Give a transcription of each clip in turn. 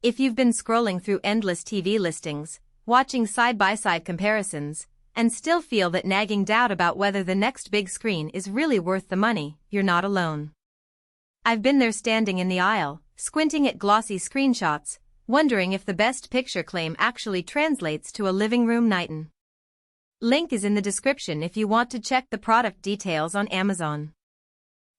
If you've been scrolling through endless TV listings, watching side-by-side comparisons, and still feel that nagging doubt about whether the next big screen is really worth the money, you're not alone. I've been there standing in the aisle, squinting at glossy screenshots, wondering if the best picture claim actually translates to a living room nightin'. Link is in the description if you want to check the product details on Amazon.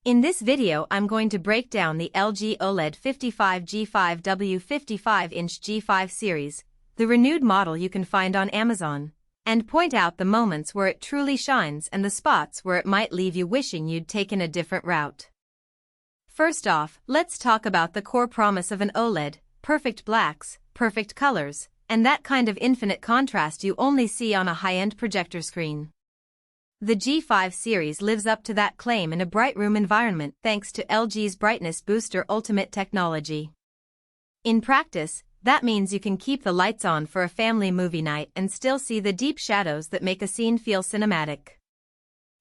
In this video I'm going to break down the LG OLED 55G5W 55-inch G5 series, the renewed model you can find on Amazon, and point out the moments where it truly shines and the spots where it might leave you wishing you'd taken a different route. First off, let's talk about the core promise of an OLED: perfect blacks, perfect colors, and that kind of infinite contrast you only see on a high-end projector screen. The G5 series lives up to that claim in a bright room environment thanks to LG's Brightness Booster Ultimate technology. In practice, that means you can keep the lights on for a family movie night and still see the deep shadows that make a scene feel cinematic.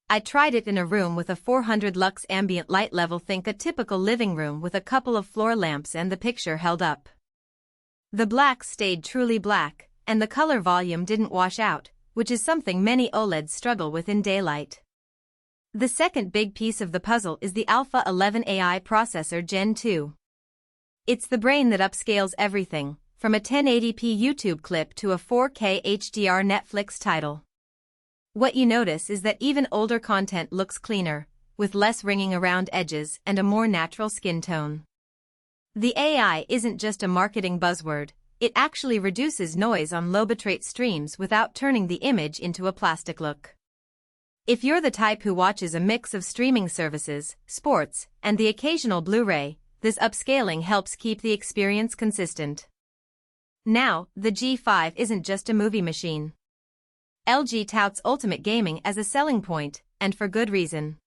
I tried it in a room with a 400 lux ambient light level. Think a typical living room with a couple of floor lamps, and the picture held up. The blacks stayed truly black, and the color volume didn't wash out, which is something many OLEDs struggle with in daylight. The second big piece of the puzzle is the Alpha 11 AI processor Gen 2. It's the brain that upscales everything, from a 1080p YouTube clip to a 4K HDR Netflix title. What you notice is that even older content looks cleaner, with less ringing around edges and a more natural skin tone. The AI isn't just a marketing buzzword, it actually reduces noise on low bitrate streams without turning the image into a plastic look. If you're the type who watches a mix of streaming services, sports, and the occasional Blu-ray, this upscaling helps keep the experience consistent. Now, the G5 isn't just a movie machine. LG touts ultimate gaming as a selling point, and for good reason.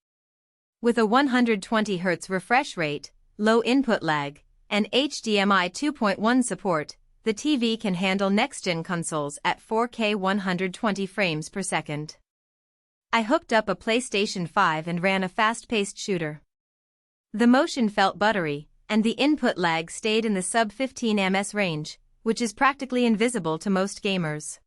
With a 120Hz refresh rate, low input lag, and HDMI 2.1 support, the TV can handle next-gen consoles at 4K 120 frames per second. I hooked up a PlayStation 5 and ran a fast-paced shooter. The motion felt buttery, and the input lag stayed in the sub-15 ms range, which is practically invisible to most gamers.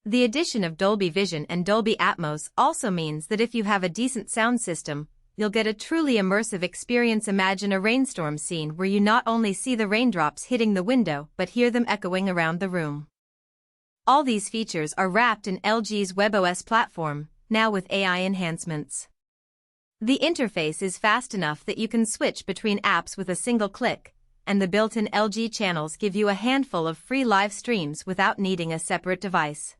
The addition of Dolby Vision and Dolby Atmos also means that if you have a decent sound system, you'll get a truly immersive experience. Imagine a rainstorm scene where you not only see the raindrops hitting the window but hear them echoing around the room. All these features are wrapped in LG's WebOS platform, now with AI enhancements. The interface is fast enough that you can switch between apps with a single click, and the built-in LG channels give you a handful of free live streams without needing a separate device.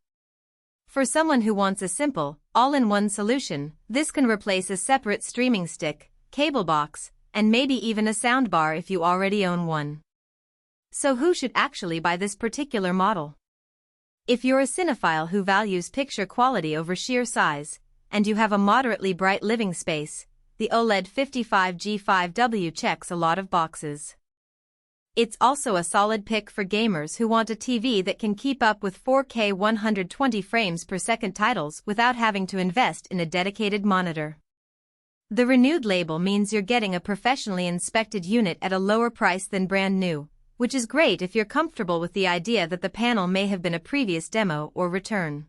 For someone who wants a simple, all-in-one solution, this can replace a separate streaming stick, cable box, and maybe even a soundbar if you already own one. So who should actually buy this particular model? If you're a cinephile who values picture quality over sheer size, and you have a moderately bright living space, the OLED 55G5W checks a lot of boxes. It's also a solid pick for gamers who want a TV that can keep up with 4K 120 frames per second titles without having to invest in a dedicated monitor. The renewed label means you're getting a professionally inspected unit at a lower price than brand new, which is great if you're comfortable with the idea that the panel may have been a previous demo or return.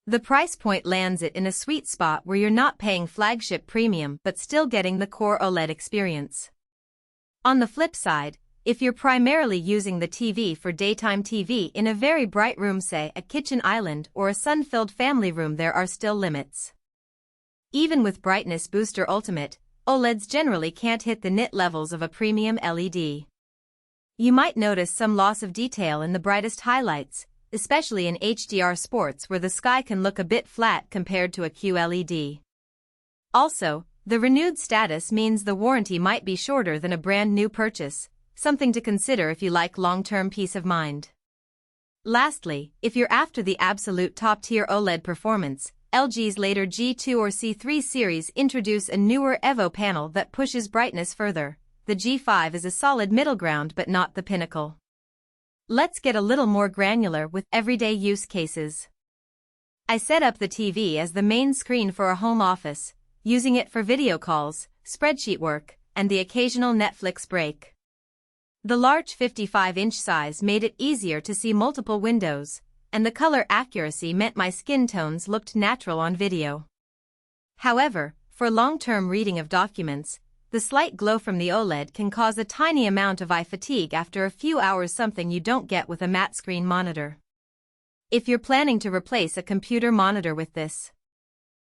The price point lands it in a sweet spot where you're not paying flagship premium but still getting the core OLED experience. On the flip side, if you're primarily using the TV for daytime TV in a very bright room, say a kitchen island or a sun-filled family room, there are still limits. Even with Brightness Booster Ultimate, OLEDs generally can't hit the nit levels of a premium LED. You might notice some loss of detail in the brightest highlights, especially in HDR sports where the sky can look a bit flat compared to a QLED. Also, the renewed status means the warranty might be shorter than a brand new purchase, something to consider if you like long-term peace of mind. Lastly, if you're after the absolute top-tier OLED performance, LG's later G2 or C3 series introduce a newer Evo panel that pushes brightness further. The G5 is a solid middle ground but not the pinnacle. Let's get a little more granular with everyday use cases. I set up the TV as the main screen for a home office, using it for video calls, spreadsheet work, and the occasional Netflix break. The large 55-inch size made it easier to see multiple windows, and the color accuracy meant my skin tones looked natural on video. However, for long-term reading of documents, the slight glow from the OLED can cause a tiny amount of eye fatigue after a few hours, something you don't get with a matte screen monitor. If you're planning to replace a computer monitor with this